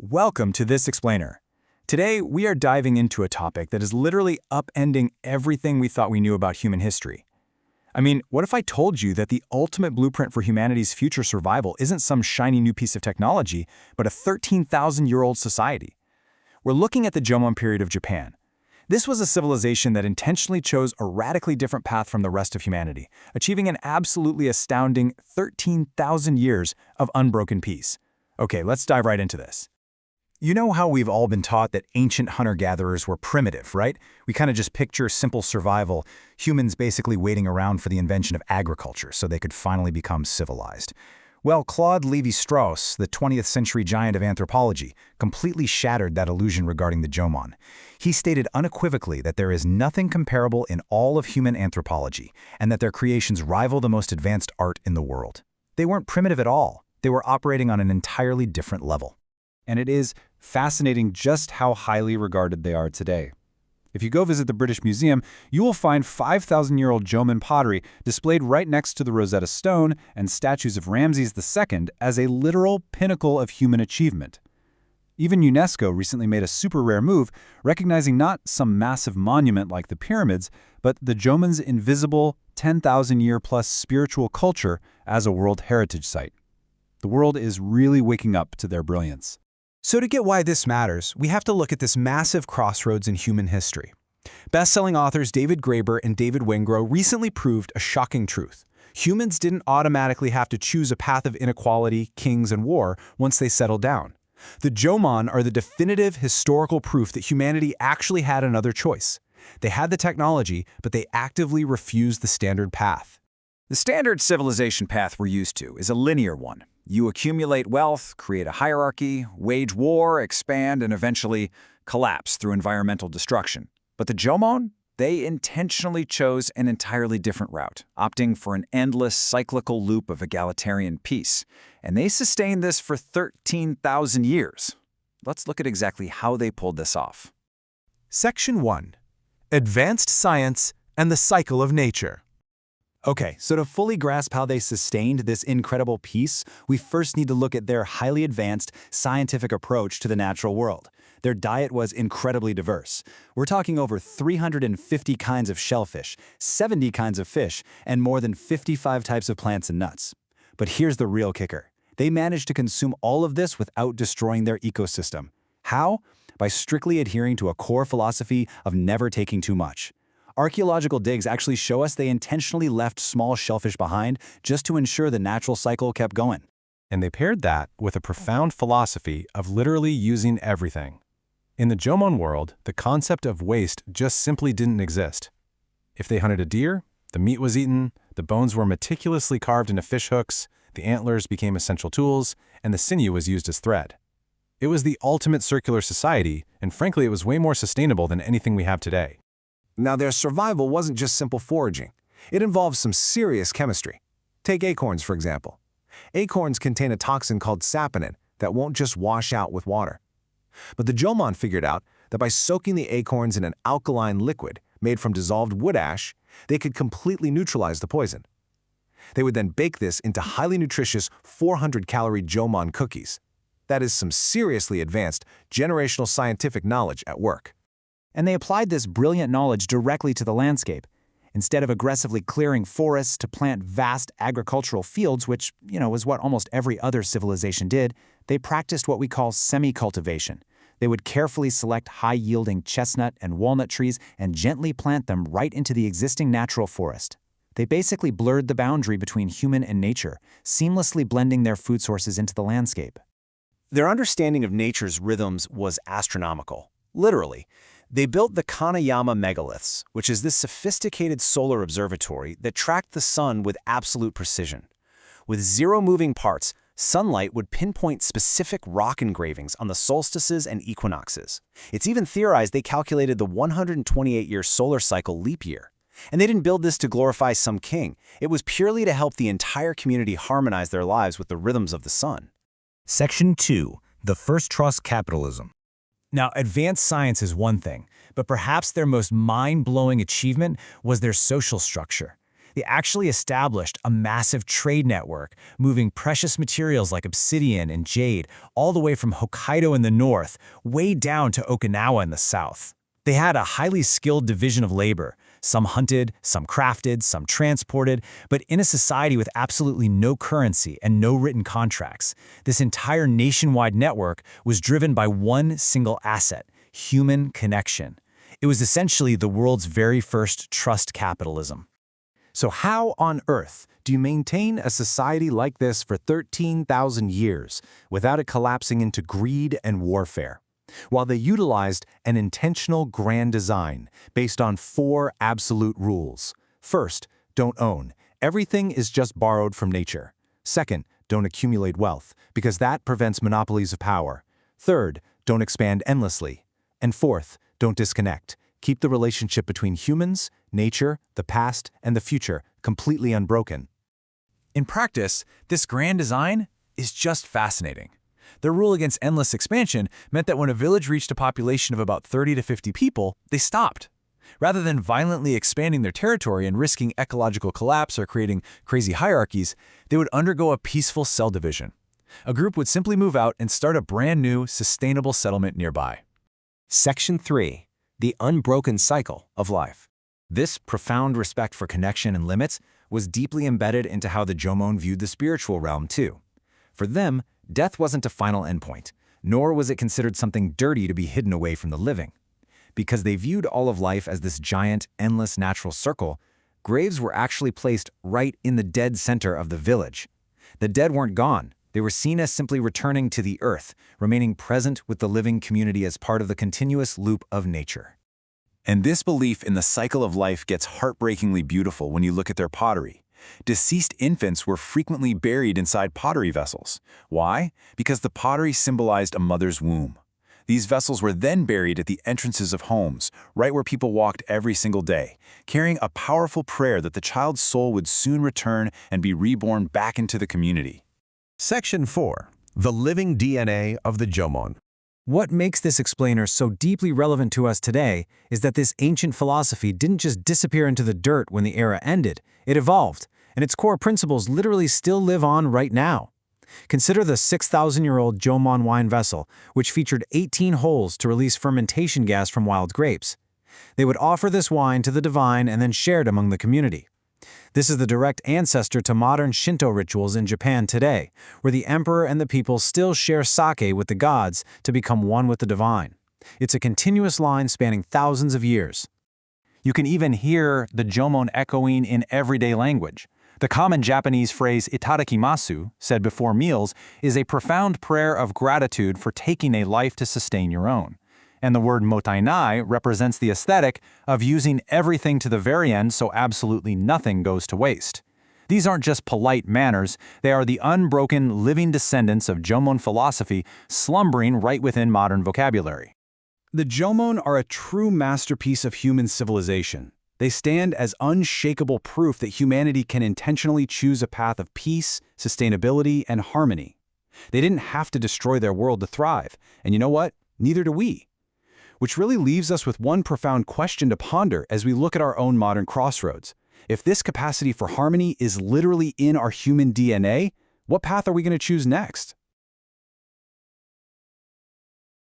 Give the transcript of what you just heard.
Welcome to This Explainer. Today, we are diving into a topic that is literally upending everything we thought we knew about human history. I mean, what if I told you that the ultimate blueprint for humanity's future survival isn't some shiny new piece of technology, but a 13,000-year-old society? We're looking at the Jomon period of Japan. This was a civilization that intentionally chose a radically different path from the rest of humanity, achieving an absolutely astounding 13,000 years of unbroken peace. Okay, let's dive right into this. You know how we've all been taught that ancient hunter-gatherers were primitive, right? We kind of just picture simple survival, humans basically waiting around for the invention of agriculture so they could finally become civilized. Well, Claude Lévi-Strauss, the 20th century giant of anthropology, completely shattered that illusion regarding the Jomon. He stated unequivocally that there is nothing comparable in all of human anthropology, and that their creations rival the most advanced art in the world. They weren't primitive at all. They were operating on an entirely different level. And it is fascinating just how highly regarded they are today. If you go visit the British Museum, you will find 5,000-year-old Jomon pottery displayed right next to the Rosetta Stone and statues of Ramses II as a literal pinnacle of human achievement. Even UNESCO recently made a super rare move, recognizing not some massive monument like the pyramids, but the Jomon's invisible 10,000-year-plus spiritual culture as a World Heritage Site. The world is really waking up to their brilliance. So to get why this matters, we have to look at this massive crossroads in human history. Best-selling authors David Graeber and David Wengrow recently proved a shocking truth. Humans didn't automatically have to choose a path of inequality, kings, and war once they settled down. The Jomon are the definitive historical proof that humanity actually had another choice. They had the technology, but they actively refused the standard path. The standard civilization path we're used to is a linear one. You accumulate wealth, create a hierarchy, wage war, expand, and eventually collapse through environmental destruction. But the Jomon? They intentionally chose an entirely different route, opting for an endless cyclical loop of egalitarian peace. And they sustained this for 13,000 years. Let's look at exactly how they pulled this off. Section 1. Advanced Science and the Cycle of Nature. Okay, so to fully grasp how they sustained this incredible peace, we first need to look at their highly advanced scientific approach to the natural world. Their diet was incredibly diverse. We're talking over 350 kinds of shellfish, 70 kinds of fish, and more than 55 types of plants and nuts. But here's the real kicker. They managed to consume all of this without destroying their ecosystem. How? By strictly adhering to a core philosophy of never taking too much. Archaeological digs actually show us they intentionally left small shellfish behind just to ensure the natural cycle kept going. And they paired that with a profound philosophy of literally using everything. In the Jomon world, the concept of waste just simply didn't exist. If they hunted a deer, the meat was eaten, the bones were meticulously carved into fish hooks, the antlers became essential tools, and the sinew was used as thread. It was the ultimate circular society, and frankly, it was way more sustainable than anything we have today. Now, their survival wasn't just simple foraging. It involved some serious chemistry. Take acorns, for example. Acorns contain a toxin called saponin that won't just wash out with water. But the Jomon figured out that by soaking the acorns in an alkaline liquid made from dissolved wood ash, they could completely neutralize the poison. They would then bake this into highly nutritious 400-calorie Jomon cookies. That is some seriously advanced generational scientific knowledge at work. And they applied this brilliant knowledge directly to the landscape. Instead of aggressively clearing forests to plant vast agricultural fields, which, is what almost every other civilization did, they practiced what we call semi-cultivation. They would carefully select high-yielding chestnut and walnut trees and gently plant them right into the existing natural forest. They basically blurred the boundary between human and nature, seamlessly blending their food sources into the landscape. Their understanding of nature's rhythms was astronomical. Literally. They built the Kanayama megaliths, which is this sophisticated solar observatory that tracked the sun with absolute precision. With zero moving parts, sunlight would pinpoint specific rock engravings on the solstices and equinoxes. It's even theorized they calculated the 128-year solar cycle leap year. And they didn't build this to glorify some king. It was purely to help the entire community harmonize their lives with the rhythms of the sun. Section 2. The First Trust Capitalism. Now, advanced science is one thing, but perhaps their most mind-blowing achievement was their social structure. They actually established a massive trade network, moving precious materials like obsidian and jade all the way from Hokkaido in the north, way down to Okinawa in the south. They had a highly skilled division of labor. Some hunted, some crafted, some transported, but in a society with absolutely no currency and no written contracts, this entire nationwide network was driven by one single asset: human connection. It was essentially the world's very first trust capitalism. So how on earth do you maintain a society like this for 13,000 years without it collapsing into greed and warfare? While they utilized an intentional grand design based on 4 absolute rules. First, don't own. Everything is just borrowed from nature. Second, don't accumulate wealth, because that prevents monopolies of power. Third, don't expand endlessly. And fourth, don't disconnect. Keep the relationship between humans, nature, the past, and the future completely unbroken. In practice, this grand design is just fascinating. Their rule against endless expansion meant that when a village reached a population of about 30 to 50 people, they stopped. Rather than violently expanding their territory and risking ecological collapse or creating crazy hierarchies, they would undergo a peaceful cell division. A group would simply move out and start a brand new, sustainable settlement nearby. Section 3. The unbroken cycle of life. This profound respect for connection and limits was deeply embedded into how the Jomon viewed the spiritual realm, too. For them, death wasn't a final endpoint, nor was it considered something dirty to be hidden away from the living. Because they viewed all of life as this giant, endless natural circle, graves were actually placed right in the dead center of the village. The dead weren't gone. They were seen as simply returning to the earth, remaining present with the living community as part of the continuous loop of nature. And this belief in the cycle of life gets heartbreakingly beautiful when you look at their pottery. Deceased infants were frequently buried inside pottery vessels. Why? Because the pottery symbolized a mother's womb. These vessels were then buried at the entrances of homes, right where people walked every single day, carrying a powerful prayer that the child's soul would soon return and be reborn back into the community. Section 4. The living DNA of the Jomon. What makes this explainer so deeply relevant to us today is that this ancient philosophy didn't just disappear into the dirt when the era ended. It evolved, and its core principles literally still live on right now. Consider the 6,000-year-old Jomon wine vessel, which featured 18 holes to release fermentation gas from wild grapes. They would offer this wine to the divine and then share it among the community. This is the direct ancestor to modern Shinto rituals in Japan today, where the emperor and the people still share sake with the gods to become one with the divine. It's a continuous line spanning thousands of years. You can even hear the Jomon echoing in everyday language. The common Japanese phrase itadakimasu, said before meals, is a profound prayer of gratitude for taking a life to sustain your own. And the word motainai represents the aesthetic of using everything to the very end so absolutely nothing goes to waste. These aren't just polite manners, they are the unbroken living descendants of Jomon philosophy slumbering right within modern vocabulary. The Jomon are a true masterpiece of human civilization. They stand as unshakable proof that humanity can intentionally choose a path of peace, sustainability, and harmony. They didn't have to destroy their world to thrive, and you know what? Neither do we. Which really leaves us with one profound question to ponder as we look at our own modern crossroads. If this capacity for harmony is literally in our human DNA, what path are we going to choose next?